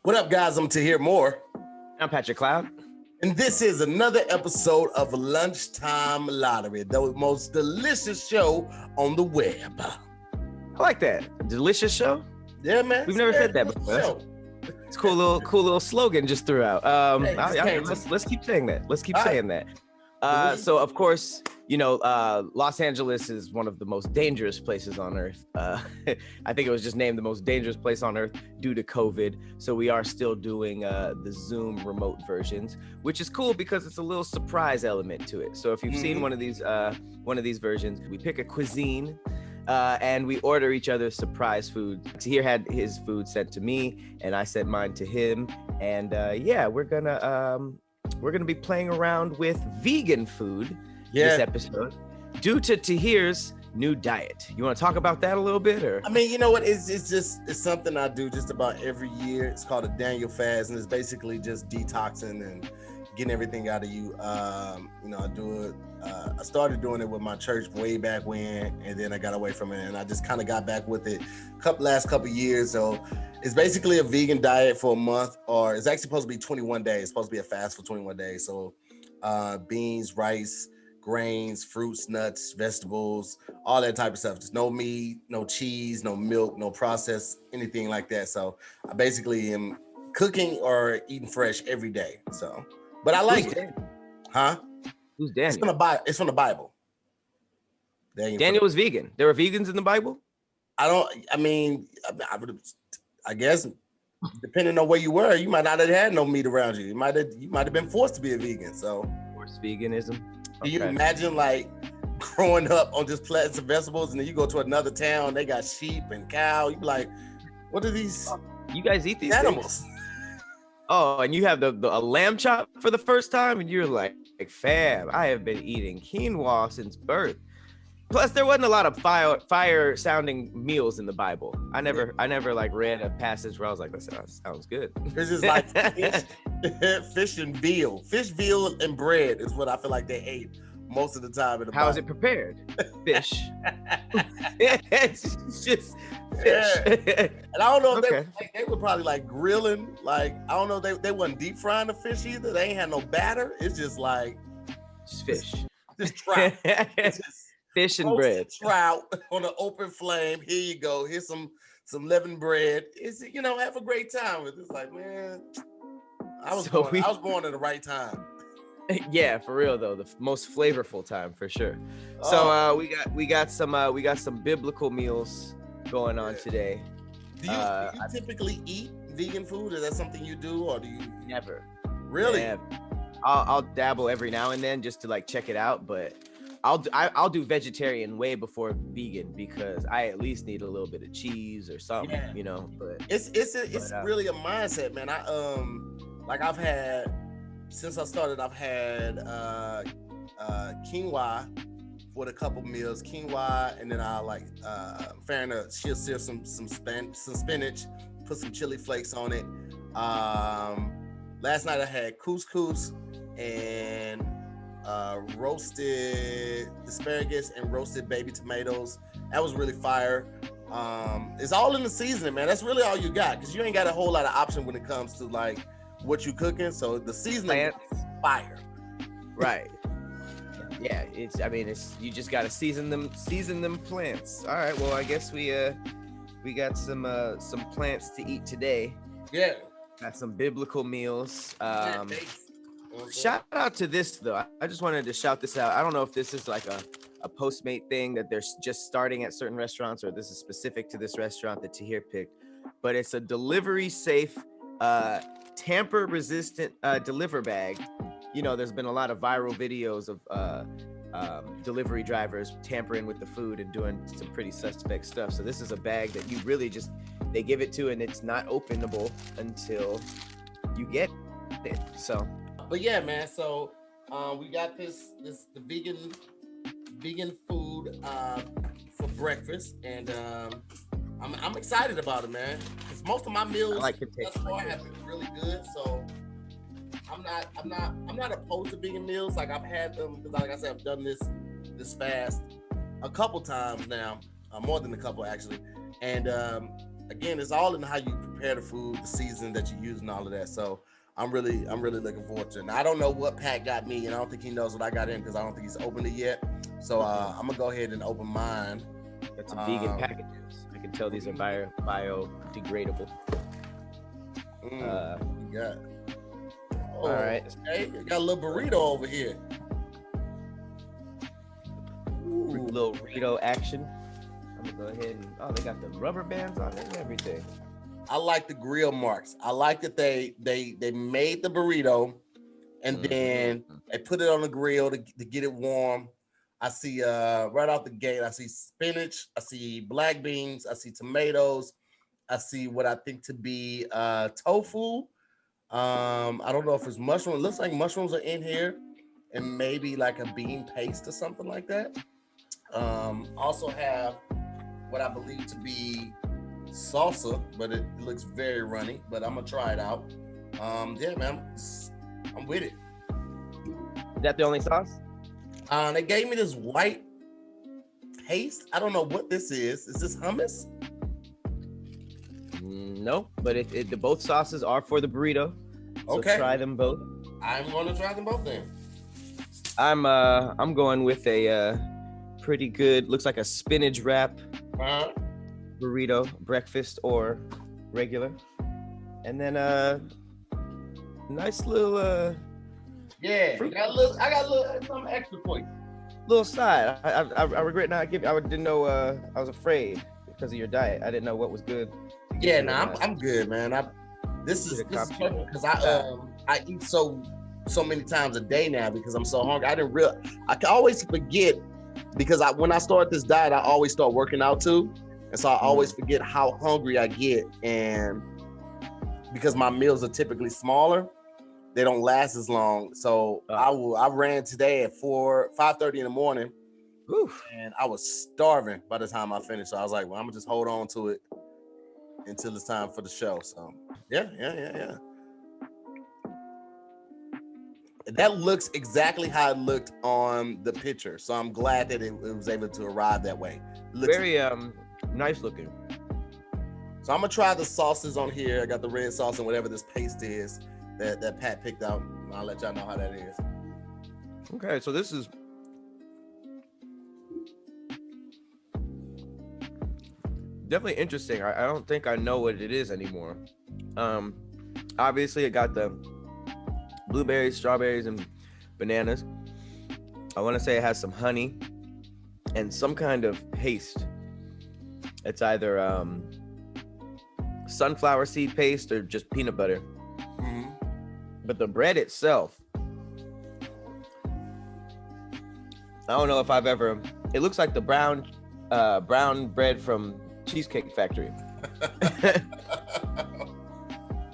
What up, guys? I'm Tahir Moore. I'm Patrick Cloud. And this is another episode of Lunchtime Lottery, the most delicious show on the web. I like that. Delicious show? Yeah, man. We've never said that before. It's cool little slogan just threw out. Let's keep saying that. Let's keep saying that. So, of course, you know, Los Angeles is one of the most dangerous places on earth. I think it was just named the most dangerous place on earth due to COVID. So we are still doing the Zoom remote versions, which is cool because it's a little surprise element to it. So if you've seen one of these versions, we pick a cuisine and we order each other surprise food. Tahir had his food sent to me and I sent mine to him. And we're gonna be playing around with vegan food this episode due to Tahir's new diet. You want to talk about that a little bit, or? I mean, you know what? It's something I do just about every year. It's called a Daniel fast, and it's basically just detoxing and getting everything out of you. I do it. I started doing it with my church way back when, and then I got away from it, and I just kind of got back with it last couple years. So it's basically a vegan diet for a month, or it's actually supposed to be 21 days. It's supposed to be a fast for 21 days. So beans, rice, grains, fruits, nuts, vegetables, all that type of stuff. Just no meat, no cheese, no milk, no processed, anything like that. So I basically am cooking or eating fresh every day. So, but I like it. Huh? Who's Daniel? It's from the Bible. Daniel was vegan. There were vegans in the Bible? I guess depending on where you were, you might not have had no meat around you. You might have been forced to be a vegan. So forced veganism. Can you imagine like growing up on just plants and vegetables, and then you go to another town, they got sheep and cow. You be like, what are these? You guys eat these animals? Things? Oh, and you have a lamb chop for the first time, and you're like, fam, I have been eating quinoa since birth. Plus, there wasn't a lot of fire sounding meals in the Bible. I never like read a passage where I was like, that sounds good. It's just like fish and veal. Fish, veal, and bread is what I feel like they ate most of the time in the Bible. How is it prepared? Fish. It's just fish. Yeah. And I don't know if they were probably like grilling. Like, I don't know, they wasn't deep frying the fish either. They ain't had no batter. It's just like fish. Just trout. Fish and bread. Trout on an open flame. Here you go. Here's some leavened bread. It's, have a great time with it. It's like, man, I was born at the right time. Yeah, for real though, the most flavorful time for sure. So we got some biblical meals going on today. Do you typically eat vegan food? Is that something you do, or do you never? Really? Never. I'll dabble every now and then just to like check it out, but I'll do vegetarian way before vegan because I at least need a little bit of cheese or something, But it's really a mindset, man. I've had since I started, I've had quinoa for a couple meals, and then I she'll serve some spinach, put some chili flakes on it. Last night I had couscous and roasted asparagus and roasted baby tomatoes. That was really fire. It's all in the seasoning, man. That's really all you got, because you ain't got a whole lot of option when it comes to like what you cooking. So the seasoning is fire. Right. Yeah, it's you just gotta season them plants. All right, well, I guess we got some plants to eat today. Yeah. Got some biblical meals. Shout out to this though. I just wanted to shout this out. I don't know if this is like a Postmate thing that they're just starting at certain restaurants, or this is specific to this restaurant that Tahir picked, but it's a delivery safe, tamper resistant deliver bag. There's been a lot of viral videos of delivery drivers tampering with the food and doing some pretty suspect stuff. So this is a bag that you really they give it to, and it's not openable until you get it. So, but yeah, man. So we got the vegan food for breakfast, and I'm excited about it, man. Because most of my meals thus far have been really good. So I'm not opposed to vegan meals. Like, I've had them because, like I said, I've done this fast a couple times now, more than a couple actually, and again, it's all in how you prepare the food, the season that you use, and all of that. So I'm really looking forward to it. Now, I don't know what Pat got me, and I don't think he knows what I got in because I don't think he's opened it yet. So I'm gonna go ahead and open mine. Got some vegan packages. I can tell these are biodegradable. Yeah. All right. Hey, got a little burrito over here. Ooh. Little burrito action. I'm gonna go ahead and they got the rubber bands on it and everything. I like the grill marks. I like that they made the burrito and then they put it on the grill to get it warm. I see right out the gate, I see spinach, I see black beans, I see tomatoes, I see what I think to be tofu. I don't know if it's mushroom. It looks like mushrooms are in here and maybe like a bean paste or something like that. Also have what I believe to be salsa, but it looks very runny, but I'm gonna try it out. Yeah, man, I'm with it. Is that the only sauce? They gave me this white paste. I don't know what this is. Is this hummus? No, but the both sauces are for the burrito. So okay, try them both. I'm gonna try them both then. I'm going with a pretty good, looks like a spinach wrap burrito, breakfast or regular, and then nice little yeah, fruit. I got a little something extra for you. Little side. I regret not giving. I didn't know. I was afraid because of your diet. I didn't know what was good. Yeah, I'm good, man. This is perfect because I eat so many times a day now because I'm so hungry. I can always forget because when I start this diet, I always start working out too, and so I always forget how hungry I get, and because my meals are typically smaller, they don't last as long. So I ran today at 5:30 in the morning. Oof. And I was starving by the time I finished. So I was like, well, I'm gonna just hold on to it until it's time for the show. So yeah. That looks exactly how it looked on the picture. So I'm glad that it was able to arrive that way. Very nice looking. So I'm gonna try the sauces on here. I got the red sauce and whatever this paste is that Pat picked out. I'll let y'all know how that is. Okay, so this is definitely interesting. I don't think I know what it is anymore. Obviously it got the blueberries, strawberries, and bananas. I want to say it has some honey and some kind of paste. It's either sunflower seed paste or just peanut butter. Mm-hmm. But the bread itself, I don't know if I've ever. It looks like the brown bread from Cheesecake Factory.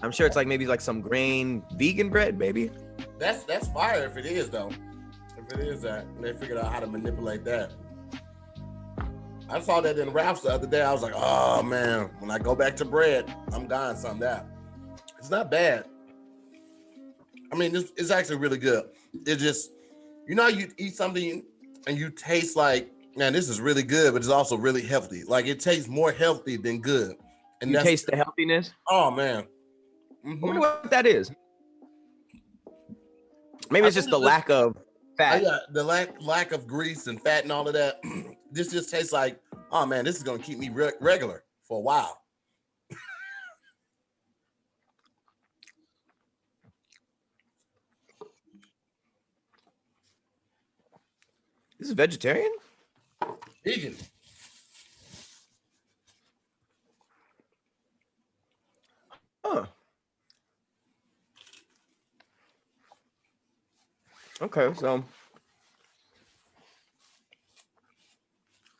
I'm sure it's like maybe like some grain vegan bread, maybe. That's fire if it is though. If it is that, and they figured out how to manipulate that. I saw that in wraps the other day. I was like, oh man, when I go back to bread, I'm dying some of that. It's not bad. I mean, it's actually really good. It just, you eat something and you taste like, man, this is really good, but it's also really healthy. Like it tastes more healthy than good. And you taste the healthiness? Oh man. Mm-hmm. I wonder what that is. Maybe it's just the lack of fat. Yeah, the lack of grease and fat and all of that. This just tastes like, oh man, this is gonna keep me regular for a while. This is vegetarian? Vegan. Huh. Okay, so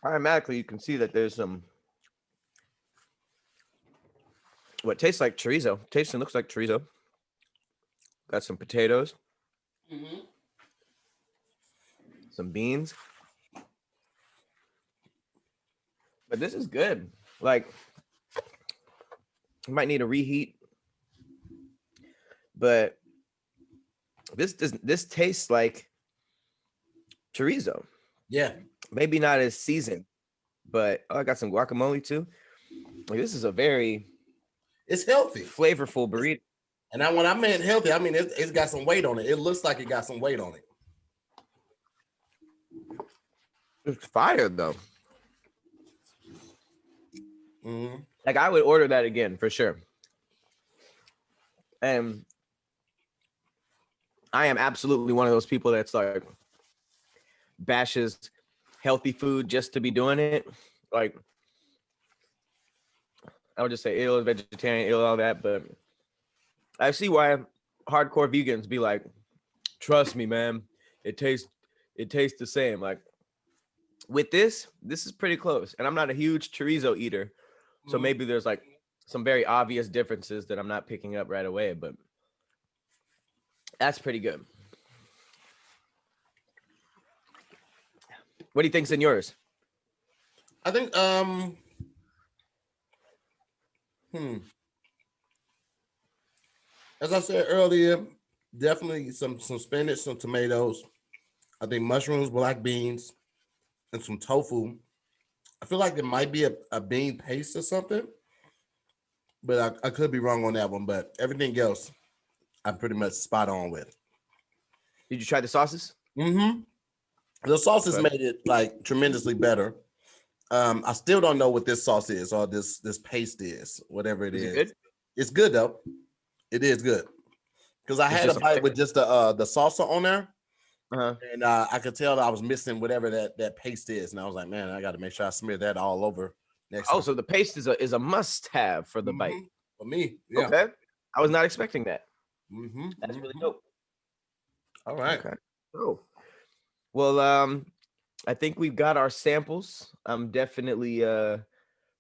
automatically you can see that there's some what tastes like chorizo. Tastes and looks like chorizo. Got some potatoes. Mm-hmm. Some beans. But this is good. Like, you might need a reheat. But this tastes like chorizo. Yeah. Maybe not as seasoned, but I got some guacamole too. This is a very it's healthy, flavorful burrito. And when I meant healthy, I mean it's got some weight on it. It looks like it got some weight on it. It's fire though. Mm-hmm. Like I would order that again for sure. And I am absolutely one of those people that's like bashes healthy food just to be doing it. Like I would just say ill, vegetarian, ill, all that, but I see why hardcore vegans be like, trust me, man, it tastes the same. Like with this is pretty close. And I'm not a huge chorizo eater. So maybe there's like some very obvious differences that I'm not picking up right away, but that's pretty good. What do you think's in yours? I think as I said earlier, definitely some spinach, some tomatoes. I think mushrooms, black beans, and some tofu. I feel like there might be a bean paste or something, but I could be wrong on that one. But everything else, I'm pretty much spot on with. Did you try the sauces? Mm-hmm. The sauces made it like tremendously better. I still don't know what this sauce is or this paste is, whatever it is. It good? It's good though. It is good because I had a bite with just the salsa on there, and I could tell that I was missing whatever that paste is, and I was like, man, I got to make sure I smear that all over next time. So the paste is a must-have for the bite for me. Yeah. Okay, I was not expecting that. That's really dope. All right. Okay. Oh, well, I think we've got our samples. I'm definitely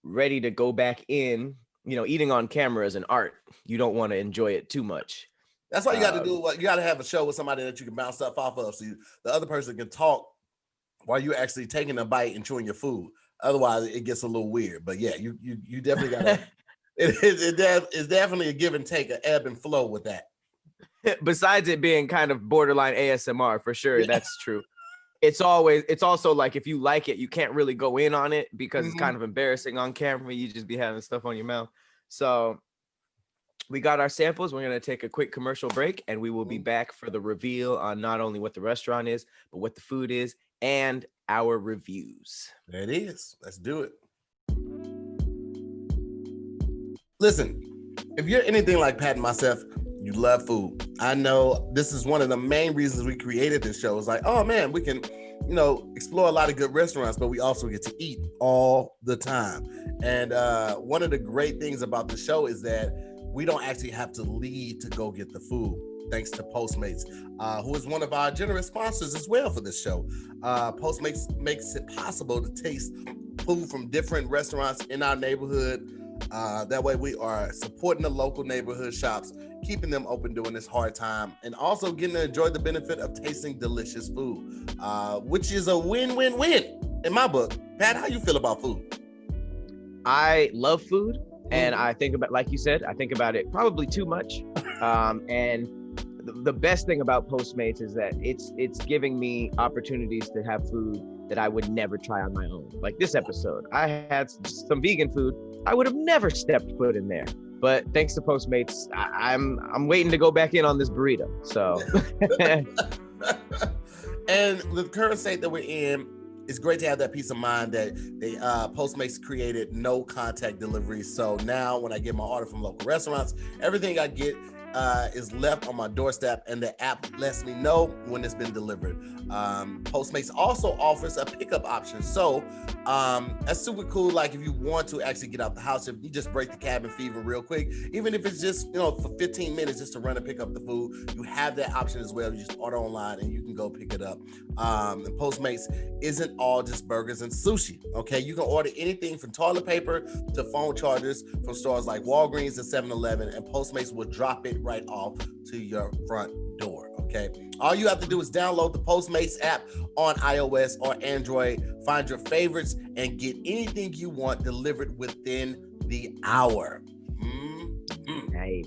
ready to go back in. You know, eating on camera is an art. You don't want to enjoy it too much. That's why you got to do. You got to have a show with somebody that you can bounce stuff off of, so the other person can talk while you're actually taking a bite and chewing your food. Otherwise, it gets a little weird. But yeah, you definitely got to. It's definitely a give and take, an ebb and flow with that. Besides it being kind of borderline ASMR, for sure, that's true. It's also like if you like it, you can't really go in on it because it's kind of embarrassing on camera. You just be having stuff on your mouth. So we got our samples. We're going to take a quick commercial break and we will be back for the reveal on not only what the restaurant is, but what the food is and our reviews. There it is. Let's do it. Listen, if you're anything like Pat and myself, you love food. I know this is one of the main reasons we created this show. It's like, oh man, we can, explore a lot of good restaurants, but we also get to eat all the time. And one of the great things about the show is that we don't actually have to leave to go get the food, thanks to Postmates, who is one of our generous sponsors as well for this show. Postmates makes it possible to taste food from different restaurants in our neighborhood. That way we are supporting the local neighborhood shops, keeping them open during this hard time, and also getting to enjoy the benefit of tasting delicious food, which is a win-win-win in my book. Pat, how you feel about food? I love food, and I think about, like you said, I think about it probably too much. And the best thing about Postmates is that it's giving me opportunities to have food that I would never try on my own. Like this episode, I had some vegan food. I would have never stepped foot in there. But thanks to Postmates, I'm waiting to go back in on this burrito. So, and the current state that we're in, it's great to have that peace of mind that Postmates created no contact delivery. So now when I get my order from local restaurants, everything I get is left on my doorstep, and the app lets me know when it's been delivered. Postmates also offers a pickup option, so that's super cool. Like if you want to actually get out the house, if you just break the cabin fever real quick, even if it's just for 15 minutes just to run and pick up the food, you have that option as well. You just order online and you can go pick it up. And Postmates isn't all just burgers and sushi. Okay, you can order anything from toilet paper to phone chargers from stores like Walgreens and 7-Eleven, and Postmates will drop it right off to your front door. Okay, all you have to do is download the Postmates app on iOS or Android, find your favorites, and get anything you want delivered within the hour. Nice.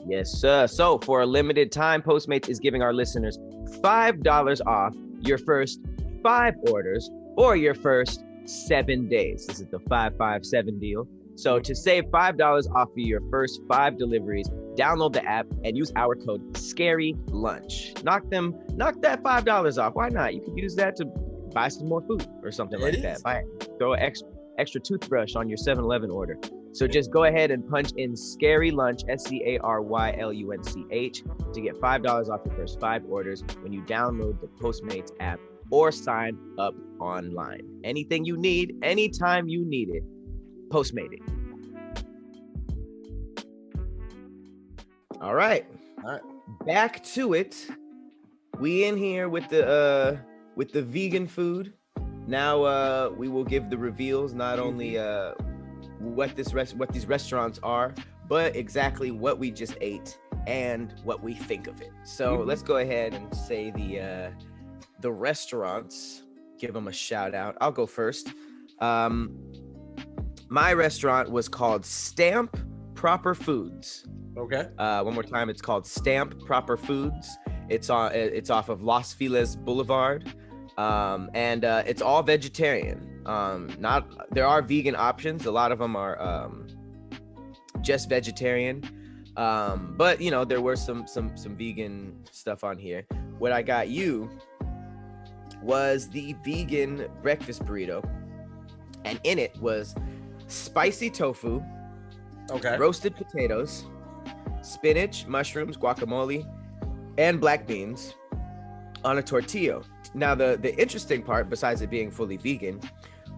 Yes, sir. So for a limited time, Postmates is giving our listeners $5 off your first 5 orders or your first 7 days. This is the 557 deal. So to save $5 off of your first 5 deliveries, download the app and use our code SCARYLUNCH. Knock that $5 off. Why not? You could use that to buy some more food or something like that. Throw an extra toothbrush on your 7-Eleven order. So just go ahead and punch in Scary Lunch, SCARYLUNCH, to get $5 off your first 5 orders when you download the Postmates app or sign up online. Anything you need, anytime you need it, Postmate it. All right. Back to it. We in here with the vegan food. Now we will give the reveals, not only what these restaurants are, but exactly what we just ate and what we think of it. So let's go ahead and say the restaurants, give them a shout out. I'll go first. My restaurant was called Stamp Proper Foods. Okay. One more time, it's called Stamp Proper Foods. It's off of Los Feliz Boulevard, and it's all vegetarian. There are vegan options. A lot of them are just vegetarian, but there were some vegan stuff on here. What I got you was the vegan breakfast burrito, and in it was spicy tofu, roasted potatoes, spinach, mushrooms, guacamole, and black beans on a tortilla. Now, the interesting part, besides it being fully vegan,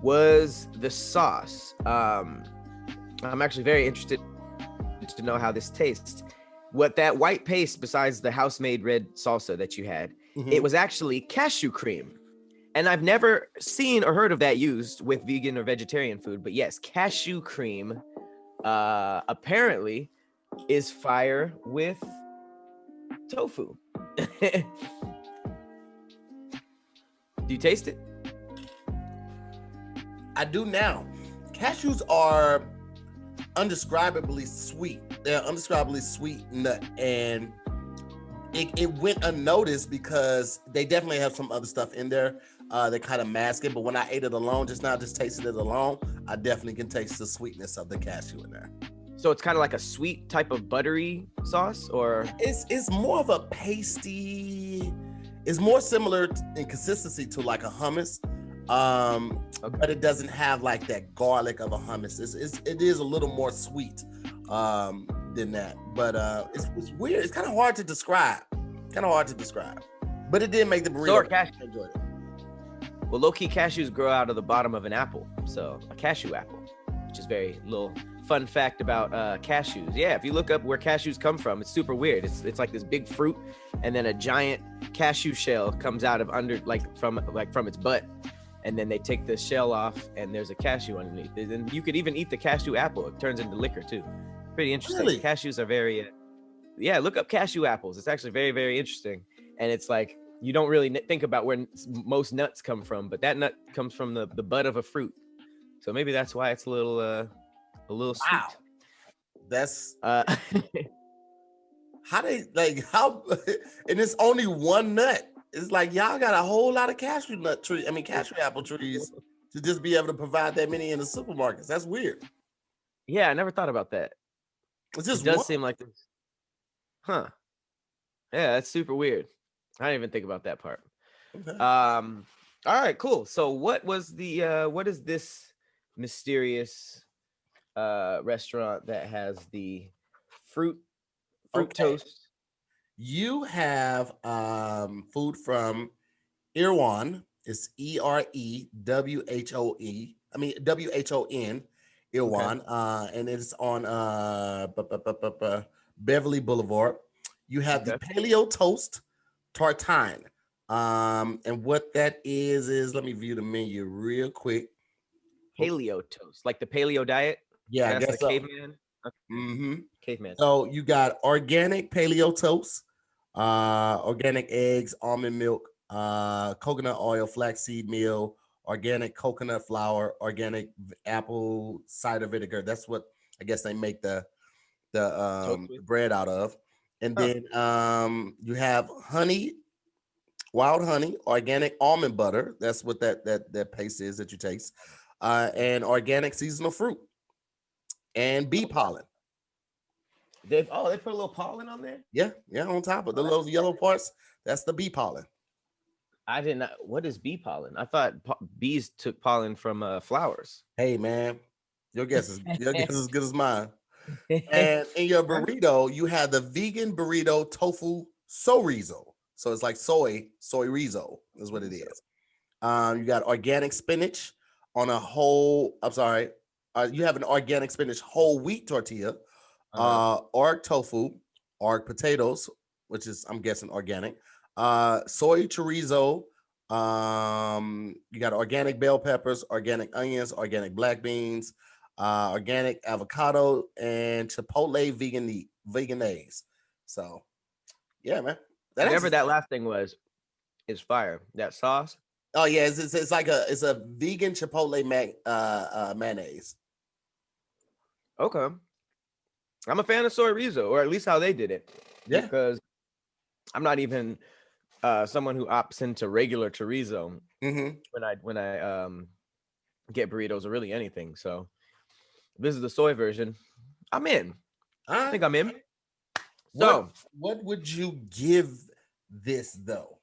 was the sauce. I'm actually very interested to know how this tastes. What that white paste, besides the house-made red salsa that you had, it was actually cashew cream. And I've never seen or heard of that used with vegan or vegetarian food. But yes, cashew cream apparently is fire with tofu. Do you taste it? I do now. Cashews are undescribably sweet. They're undescribably sweet nut, and it went unnoticed because they definitely have some other stuff in there that kind of mask it. But when I ate it alone just now, just tasted it alone, I definitely can taste the sweetness of the cashew in there. So it's kind of like a sweet type of buttery sauce, or it's more of a pasty. It's more similar in consistency to like a hummus, but it doesn't have like that garlic of a hummus. It is a little more sweet than that, but it's weird. It's kind of hard to describe. But it did make the burrito. I enjoyed it. Well, low-key cashews grow out of the bottom of an apple, so a cashew apple, which is very little fun fact about cashews. Yeah, if you look up where cashews come from, it's super weird. It's like this big fruit, and then a giant cashew shell comes out of from its butt, and then they take the shell off, and there's a cashew underneath. And you could even eat the cashew apple. It turns into liquor too. Pretty interesting. Really? Cashews are very look up cashew apples. It's actually very, very interesting, and it's like you don't really think about where most nuts come from, but that nut comes from the bud of a fruit. So maybe that's why it's a little sweet. Wow. That's how and it's only one nut. It's like y'all got a whole lot of cashew apple trees to just be able to provide that many in the supermarkets. That's weird. Yeah, I never thought about that. It just seem like this. Huh. Yeah, that's super weird. I didn't even think about that part. Okay. All right, cool. So what is this mysterious restaurant that has the fruit toast? You have food from Irwan. It's WHON, Irwan, and it's on Beverly Boulevard. You have the Paleo Toast Tartine, and what that is let me view the menu real quick. Paleo toast, like the paleo diet. Yeah, I guess so. Caveman. Okay. Caveman. So you got organic paleo toast, organic eggs, almond milk, coconut oil, flaxseed meal, organic coconut flour, organic apple cider vinegar. That's what I guess they make the bread out of. And then you have honey, wild honey, organic almond butter. That's what that paste is that you taste, and organic seasonal fruit. and bee pollen. They put a little pollen on there? Yeah, on top of the little yellow parts, that's the bee pollen. I did not. What is bee pollen? I thought bees took pollen from flowers. Hey man, your guess is as good as mine. And in your burrito, you have the vegan burrito tofu chorizo. So it's like soy rizo is what it is. You got organic spinach on a whole. I'm sorry. You have an organic spinach whole wheat tortilla, org tofu, org potatoes, which is I'm guessing organic. Soy chorizo. You got organic bell peppers, organic onions, organic black beans, organic avocado, and chipotle veganese. So, yeah, man. Whatever that last thing was, is fire. That sauce. Oh yeah, it's like a vegan chipotle mayonnaise. Okay, I'm a fan of soy rizo, or at least how they did it. Yeah, because I'm not even someone who opts into regular chorizo when I get burritos or really anything. So this is the soy version. I'm in. I think I'm in. So what would you give this though?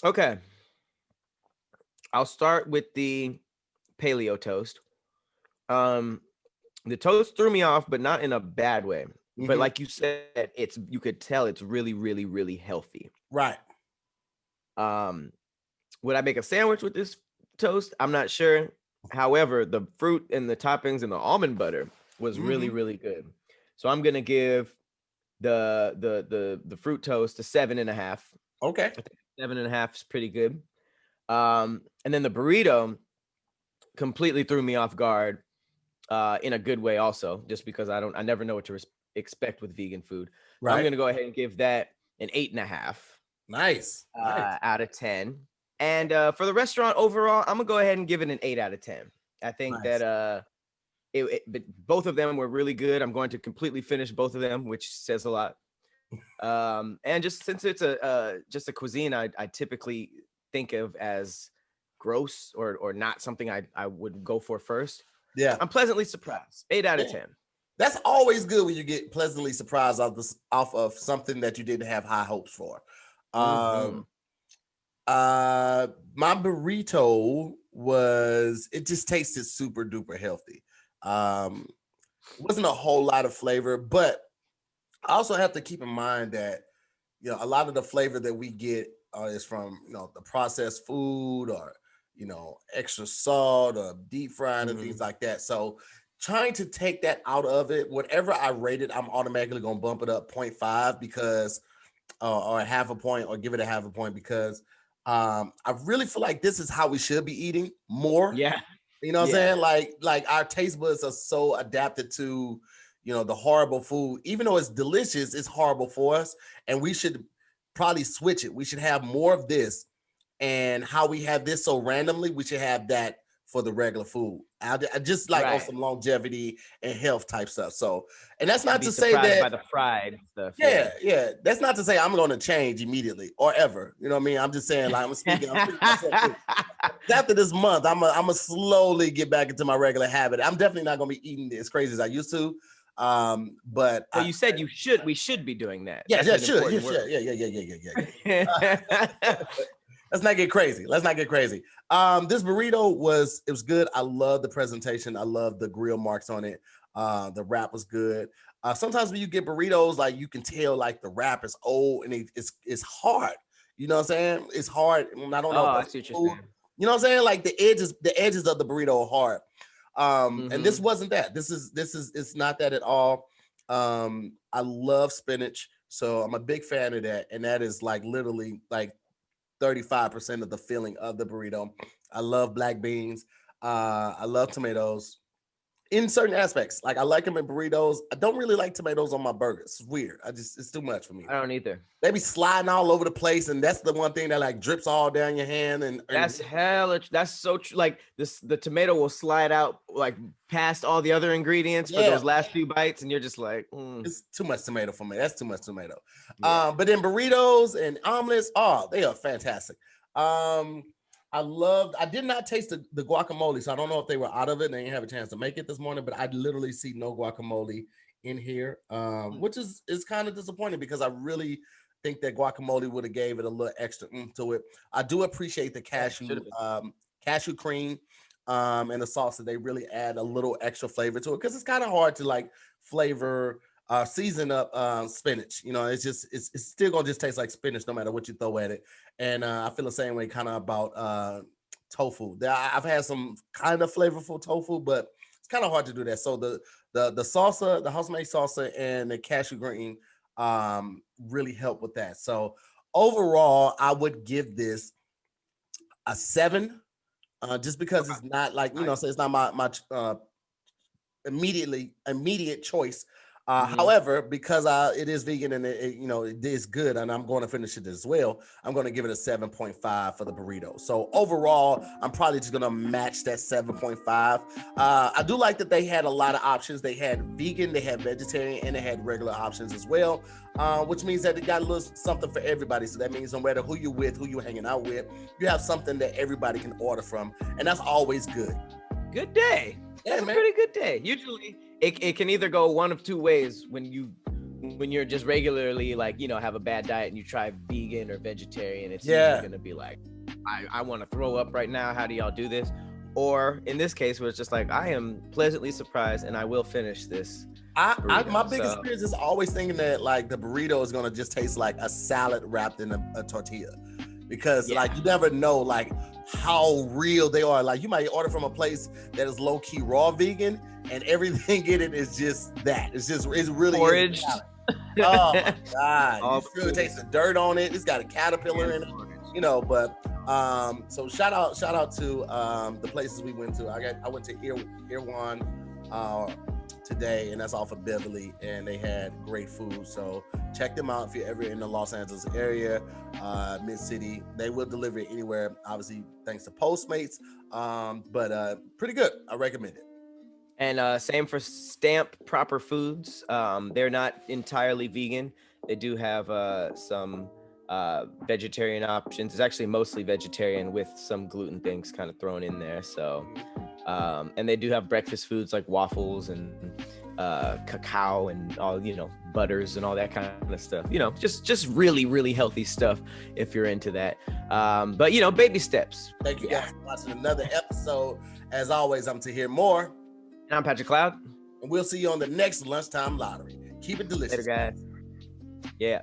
Okay. I'll start with the paleo toast. The toast threw me off, but not in a bad way. But like you said, you could tell it's really, really, really healthy. Right. Would I make a sandwich with this toast? I'm not sure. However, the fruit and the toppings and the almond butter was really, really good. So I'm gonna give the fruit toast a 7.5. Okay. I think 7.5 is pretty good. And then the burrito completely threw me off guard in a good way also, just because I never know what to expect with vegan food. Right. I'm gonna go ahead and give that an 8.5. Nice. Out of 10. And for the restaurant overall, I'm gonna go ahead and give it an 8 out of 10. I think that but both of them were really good. I'm going to completely finish both of them, which says a lot. And just since it's just a cuisine I typically think of as gross or not something I would go for first. Yeah, I'm pleasantly surprised. 8 out of 10. That's always good when you get pleasantly surprised off of something that you didn't have high hopes for. My burrito it just tasted super duper healthy. Wasn't a whole lot of flavor, but I also have to keep in mind that a lot of the flavor that we get is from the processed food or extra salt or deep fried and things like that. So trying to take that out of it, whatever I rate it, I'm automatically gonna bump it up 0.5 because or a half a point, or give it a half a point because I really feel like this is how we should be eating more. Yeah. You know what I'm saying? Like our taste buds are so adapted to the horrible food. Even though it's delicious, it's horrible for us. And we should probably switch it. We should have more of this. And how we have this so randomly, we should have that for the regular food. I just like on some longevity and health type stuff. So, and that's not to say that by the fried stuff. Yeah. That's not to say I'm going to change immediately or ever. You know what I mean? I'm just saying, like I'm speaking after this month, I'm gonna slowly get back into my regular habit. I'm definitely not going to be eating as crazy as I used to. But you said we should be doing that. Yeah. Let's not get crazy. This burrito was good. I love the presentation. I love the grill marks on it. The wrap was good. Sometimes when you get burritos, like you can tell like the wrap is old and it's hard. You know what I'm saying? It's hard. I don't know. I see what you're saying. You know what I'm saying? Like the edges of the burrito are hard. And this wasn't that. It's not that at all. I love spinach, so I'm a big fan of that. And that is like literally like 35% of the filling of the burrito. I love black beans. I love tomatoes in certain aspects. Like I like them in burritos. I don't really like tomatoes on my burgers. It's weird. It's too much for me. I don't either. They be sliding all over the place, and that's the one thing that like drips all down your hand. And that's hella. That's so true. Like the tomato will slide out like past all the other ingredients for those last few bites, and you're just like, It's too much tomato for me. That's too much tomato. But then burritos and omelets, they are fantastic. I I did not taste the guacamole, so I don't know if they were out of it and they didn't have a chance to make it this morning, but I literally see no guacamole in here, which is kind of disappointing because I really think that guacamole would have gave it a little extra to it. I do appreciate the cashew cream and the sauce that they really add a little extra flavor to it, because it's kind of hard to like flavor season up spinach. You know, it's still gonna just taste like spinach no matter what you throw at it. And I feel the same way kind of about tofu. I've had some kind of flavorful tofu, but it's kind of hard to do that. So the salsa, the house-made salsa, and the cashew green really help with that. So overall, I would give this a 7, just because it's not like, you know, so it's not my immediate choice. However, because it is vegan and it is good, and I'm going to finish it as well, I'm going to give it a 7.5 for the burrito. So overall, I'm probably just going to match that 7.5. I do like that they had a lot of options. They had vegan, they had vegetarian, and they had regular options as well, which means that it got a little something for everybody. So that means no matter who you're with, who you're hanging out with, you have something that everybody can order from, and that's always good. Good day. That's a pretty good day. Usually it can either go one of two ways when you're just regularly like, you know, have a bad diet and you try vegan or vegetarian. It's either gonna be like, I want to throw up right now. How do y'all do this? Or in this case where it's just like, I am pleasantly surprised and I will finish this. My biggest experience is always thinking that like the burrito is gonna just taste like a salad wrapped in a tortilla, because like you never know like how real they are. Like you might order from a place that is low-key raw vegan and everything in it is just that. It's really foraged. Oh my God. You still taste the dirt on it. It's got a caterpillar in it, you know, but so shout out to the places we went to. I went to Irwan today, and that's off of Beverly, and they had great food. So check them out if you're ever in the Los Angeles area, mid-city. They will deliver it anywhere, obviously thanks to Postmates, but pretty good. I recommend it. And same for Stamp Proper Foods. They're not entirely vegan. They do have some vegetarian options. It's actually mostly vegetarian with some gluten things kind of thrown in there. So and they do have breakfast foods like waffles and cacao and all, you know, butters and all that kind of stuff, you know, just really, really healthy stuff if you're into that. But, you know, baby steps. Thank you guys for watching another episode. As always, I'm Tahir Moore. And I'm Patrick Cloud. And we'll see you on the next Lunchtime Lottery. Keep it delicious. Later, guys. Yeah.